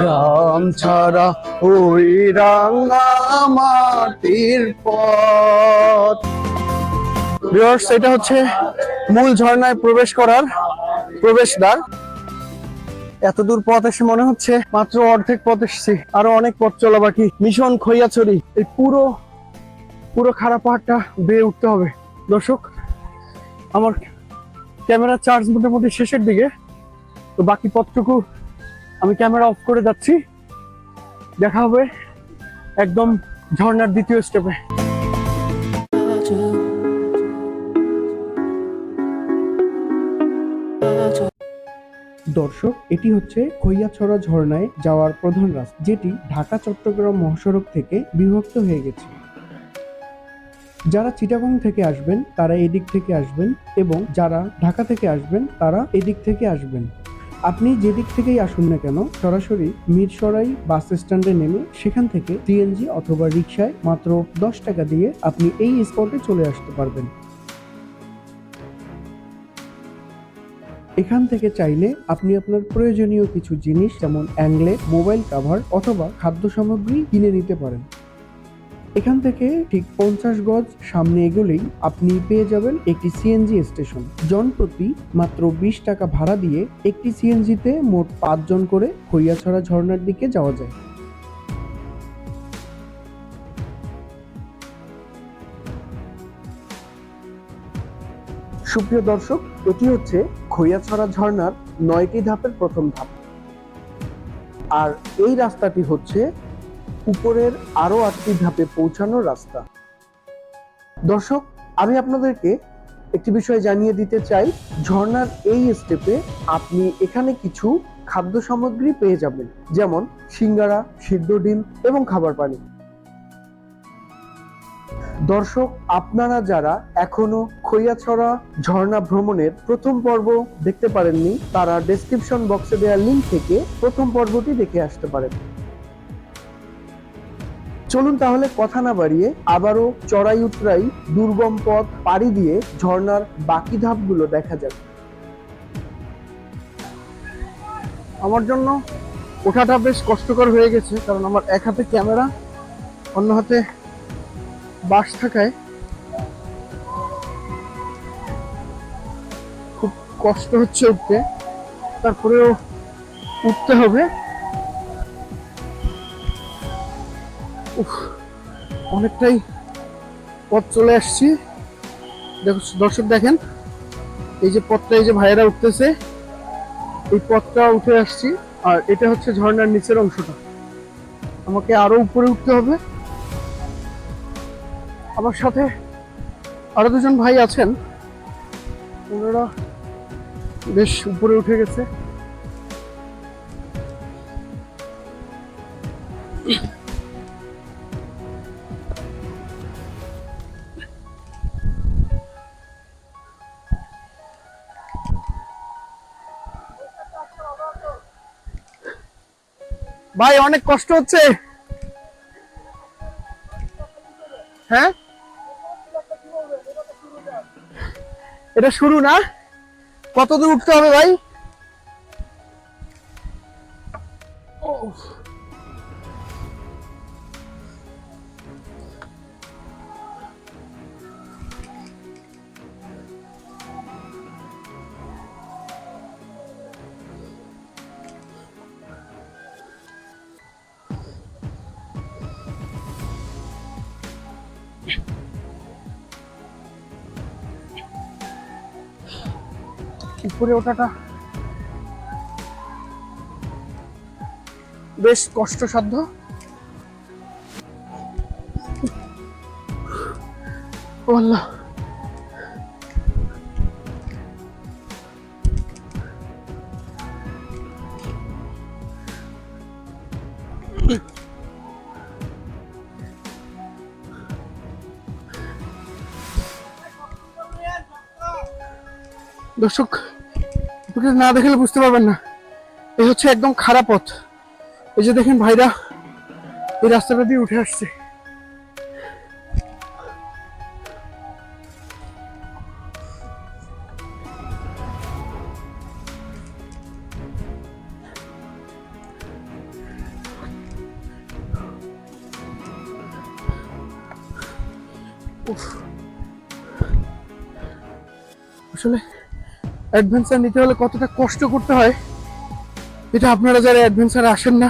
গ্রাম ছাড়া ওই রাঙা মাটির পথ। ভিউয়ার্স, এটা হচ্ছে মূল ঝর্ণায় প্রবেশ করার প্রবেশদ্বার। এতদূর পথ এসে মনে হচ্ছে মাত্র অর্ধেক পথ এসেছি, আরো অনেক পথ চলা বাকি। মিশন খৈয়াছড়ি, এই পুরো খারাপ পাহাড়টা বেয়ে উঠতে হবে। দর্শক, আমার ক্যামেরা চার্জ মোটামুটি শেষের দিকে, তো বাকি পথটুকু আমি ক্যামেরা অফ করে যাচ্ছি। দেখা হবে একদম ঝর্ণার দ্বিতীয় স্টেপে। দর্শক, এটি হচ্ছে খৈয়াছড়া ঝর্ণায় যাওয়ার প্রধান রাস্তা, যেটি ঢাকা চট্টগ্রাম মহাসড়ক থেকে বিভক্ত হয়ে গেছে। যারা চিটাগং থেকে আসবেন তারা এদিক থেকে আসবেন, এবং যারা ঢাকা থেকে আসবেন তারা এদিক থেকে আসবেন। আপনি যেদিক থেকেই আসুন না কেন, সরাসরি মিরসরাই বাস স্ট্যান্ডে নেমে সেখান থেকে সিএনজি অথবা রিকশায় মাত্র 10 টাকা দিয়ে আপনি এই স্পটে চলে আসতে পারবেন। এখান থেকে চাইলে আপনি আপনার প্রয়োজনীয় কিছু জিনিস যেমন অ্যাংলেট, মোবাইল কভার অথবা খাদ্য সামগ্রী কিনে নিতে পারেন। এখান থেকে ঠিক 50 গজ সামনে এগোলেই আপনি পেয়ে যাবেন একটি সিএনজি স্টেশন। জনপ্রতি মাত্র 20 টাকা ভাড়া দিয়ে একটি সিএনজিতে মোট 5 জন করে খৈয়াছড়া ঝর্ণার দিকে যাওয়া যায়। সুপ্রিয় দর্শক, এটি হচ্ছে খৈয়াছড়া ঝর্ণার 9টি ধাপের প্রথম ধাপ, আর এই রাস্তাটি হচ্ছে উপরের আরো 8টি ধাপে পৌঁছানোর রাস্তা। দর্শক, আমি আপনাদেরকে একটি বিষয় জানিয়ে দিতে চাই। ঝর্ণার এই স্টেপে আপনি এখানে কিছু খাদ্য সামগ্রী পেয়ে যাবেন, যেমন সিঙ্গারা, সিদ্ধ ডিম এবং খাবার পানি। দর্শক, আপনারা যারা এখনো খৈয়াছড়া ঝর্ণা ভ্রমণের প্রথম পর্ব দেখতে পারেননি, তারা ডেসক্রিপশন বক্সে দেওয়া লিংক থেকে প্রথম পর্বটি দেখে আসতে পারেন। চলুন তাহলে কথা না বাড়িয়ে আবারও চড়াই উতরাই দুর্গম পথ পাড়ি দিয়ে ঝর্ণার বাকি ধাপগুলো দেখা যাক। আমার জন্য ওঠাটা বেশ কষ্টকর হয়ে গেছে, কারণ আমার এক হাতে ক্যামেরা, অন্য হাতে বাস থাকায় খুব কষ্ট হচ্ছে উঠতে। তারপরেও উঠতে হবে। অনেকটাই পথ চলে আসছি। দর্শক দেখেন, এই যে পথটা, এই যে ভাইয়েরা উঠতেছে, এই পথটা উঠে আসছি। আর এটা হচ্ছে ঝর্ণার নিচের অংশটা। আমাকে আরো উপরে উঠতে হবে। আমার সাথে আরো দুজন ভাই আছেন, ওনারা বেশ উপরে উঠে গেছে। ভাই, অনেক কষ্ট হচ্ছে। হ্যাঁ, এটা শুরু না? কত দূর উঠতে হবে ভাই? উপরে ওঠাটা বেশ কষ্টসাধ্য। ও আল্লাহ, দর্শক, না দেখলে বুঝতে পারবেন না, এই হচ্ছে একদম খারাপ পথ। এই যে দেখেন ভাইরা এই রাস্তাটা দিয়ে উঠে আসছে। উফ। আসলে অ্যাডভেঞ্চার নিতে হলে কতটা কষ্ট করতে হয় এটা আপনারা যারা অ্যাডভেঞ্চারে আসেন না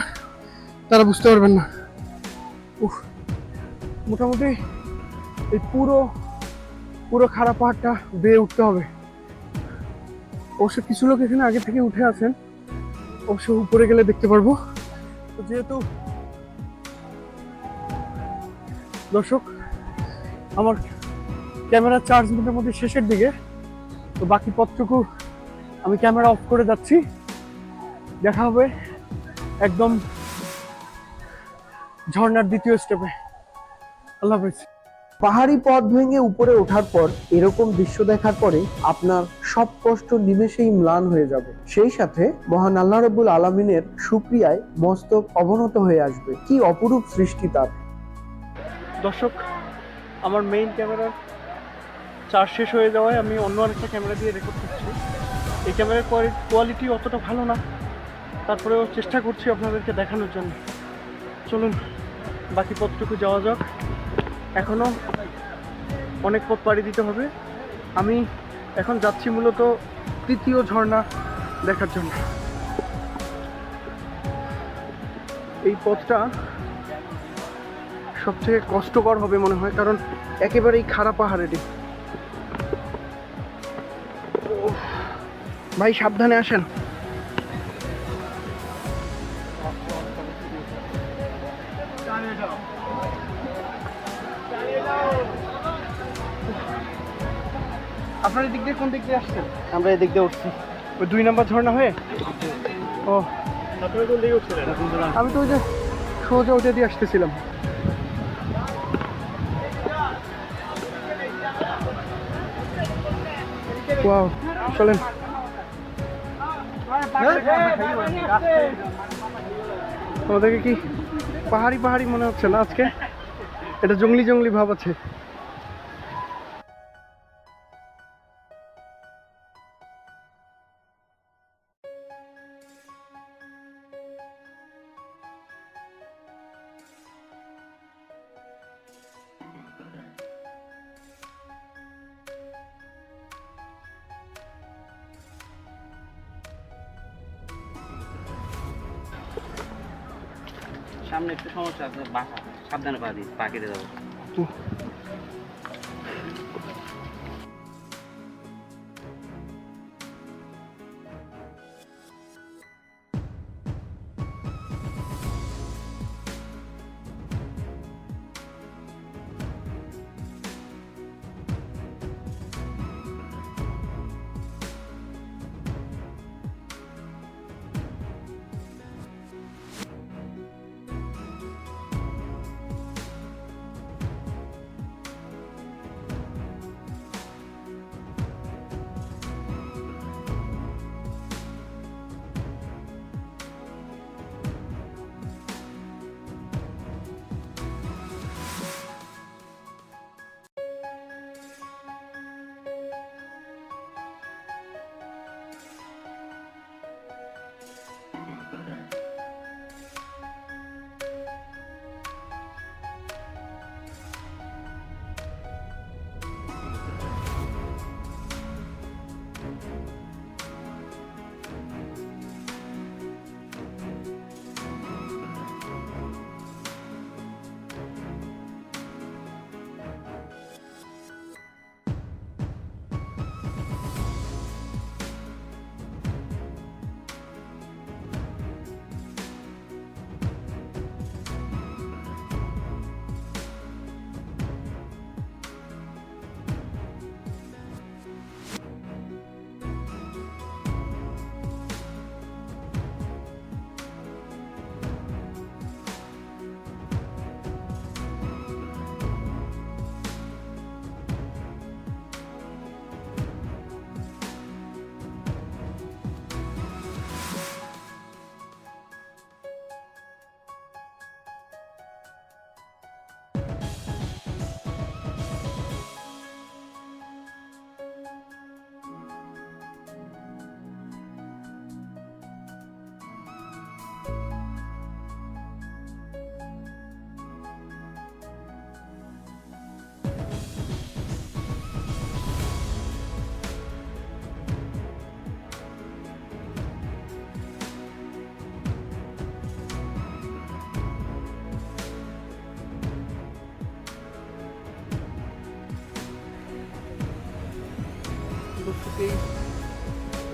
তারা বুঝতে পারবেন না। উফ, মোটামুটি এই পুরো পুরো খারাপ পাহাড়টা বেয়ে উঠতে হবে। অবশ্য কিছু লোক এখানে আগে থেকে উঠে আছেন, অবশ্য উপরে গেলে দেখতে পারবো। তো যেহেতু দর্শক আমার ক্যামেরা চার্জ মোটামুটি শেষের দিকে, তো বাকি পথটুকু আমি ক্যামেরা অফ করে যাচ্ছি। দেখা হবে একদম ঝর্ণার দ্বিতীয় স্টেপে। আল্লাহ হাফেজ। পাহাড়ি পথ ভেঙে উপরে ওঠার পর এরকম দৃশ্য দেখার পরে আপনার সব কষ্ট নিমেষেই ম্লান হয়ে যাবে। সেই সাথে মহান আল্লাহ রাব্বুল আলামিনের শুকরিয়ায় মস্তক অবনত হয়ে আসবে। কি অপরূপ সৃষ্টি তার। দর্শক আমার মেইন ক্যামেরার চার্জ শেষ হয়ে যাওয়ায় আমি অন্য আরেকটা ক্যামেরা দিয়ে রেকর্ড করছি। এই ক্যামেরার কোয়ালিটি অতটা ভালো না, তারপরেও চেষ্টা করছি আপনাদেরকে দেখানোর জন্য। চলুন বাকি পথটুকু যাওয়া যাক। এখনও অনেক পথ পাড়ি দিতে হবে। আমি এখন যাচ্ছি মূলত তৃতীয় ঝর্ণা দেখার জন্য। এই পথটা সবথেকে কষ্টকর হবে মনে হয়, কারণ একেবারেই খারাপ পাহাড় এটি। ভাই সাবধানে আসেন। আপনার এদিক দিয়ে কোন দিক দিয়ে আসছেন? আমরা এদিক দিয়ে উঠছি। ওই 2 নম্বর ঝর্ণা হয়ে? ও আপনারা কোন দিকে উঠছিলেন? আমি তো ওই যে সোজা ওইটা দিয়ে আসতেছিলাম। ওয়াও, চলেন। আমাদেরকে কি পাহাড়ি পাহাড়ি মনে হচ্ছে না আজকে? এটা জঙ্গলি জঙ্গলি ভাব আছে। সামনে একটু সমস্যা আছে, বাঁকা, সাবধানে পা দিই, পা কেটে যাবো।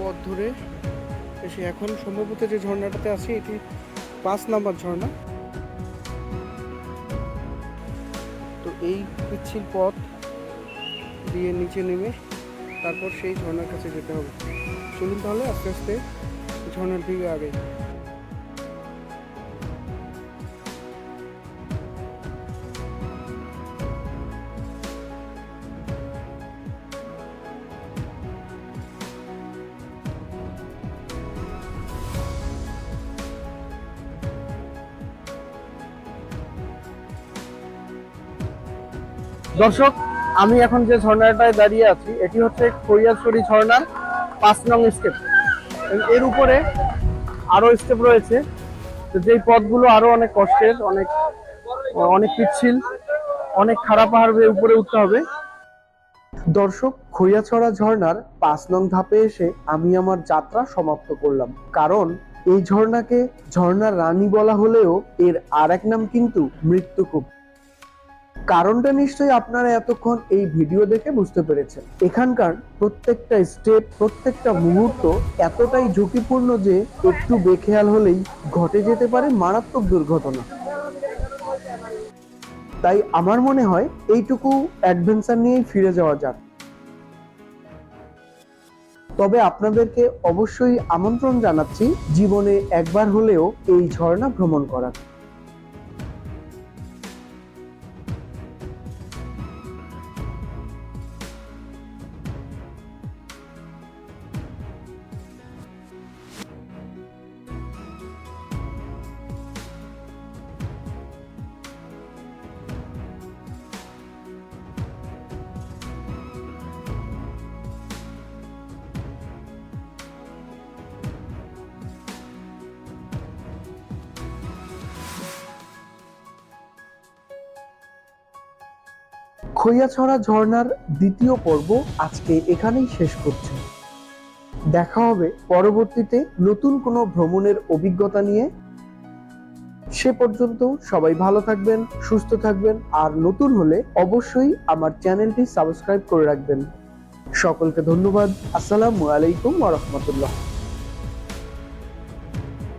পথ ধরে এসে এখন সম্ভবত যে ঝর্ণাটাতে আছি এটি 5 নাম্বার ঝর্ণা। তো এই পিচ্ছিল পথ দিয়ে নিচে নেমে তারপর সেই ঝর্ণার কাছে যেতে হবে। চলুন তাহলে আস্তে আস্তে ঝর্ণার দিকে আগে। দর্শক, আমি এখন যে ঝর্ণাটায় দাঁড়িয়ে আছি এটি হচ্ছে খৈয়াছড়ি ঝর্ণার 5 নং স্টেপ। এর উপরে আরো স্টেপ রয়েছে, তো যেই পথগুলো আরো অনেক কষ্টের, অনেক পিচ্ছিল, অনেক খারাপ পাহাড় বেয়ে উপরে উঠতে হবে। দর্শক, খৈয়াছড়া ঝর্ণার 5 নং ধাপে এসে আমি আমার যাত্রা সমাপ্ত করলাম। কারণ এই ঝর্ণাকে ঝর্ণার রানী বলা হলেও এর আর এক নাম কিন্তু মৃত্যুকূপ। কারণটা নিশ্চয়ই আপনারা এতক্ষণ এই ভিডিও দেখে বুঝতে পেরেছেন। এখানকার প্রত্যেকটা স্টেপ, প্রত্যেকটা মুহূর্ত এতটাই ঝুঁকিপূর্ণ যে একটু বেখেয়াল হলেই ঘটে যেতে পারে মারাত্মক দুর্ঘটনা। তাই আমার মনে হয় এইটুকু অ্যাডভেঞ্চার নিয়েই ফিরে যাওয়া যাক। তবে আপনাদেরকে অবশ্যই আমন্ত্রণ জানাচ্ছি জীবনে একবার হলেও এই ঝর্ণা ভ্রমণ করার। খৈয়াছড়া ঝর্ণার দ্বিতীয় পর্ব আজকে এখানেই শেষ করছি। দেখা হবে পরবর্তীতে নতুন কোনো ভ্রমণের অভিজ্ঞতা নিয়ে। সে পর্যন্ত সবাই ভালো থাকবেন, সুস্থ থাকবেন, আর নতুন হলে অবশ্যই আমার চ্যানেলটি সাবস্ক্রাইব করে রাখবেন। সকলকে ধন্যবাদ। আসসালামু আলাইকুম ওয়া রাহমাতুল্লাহ।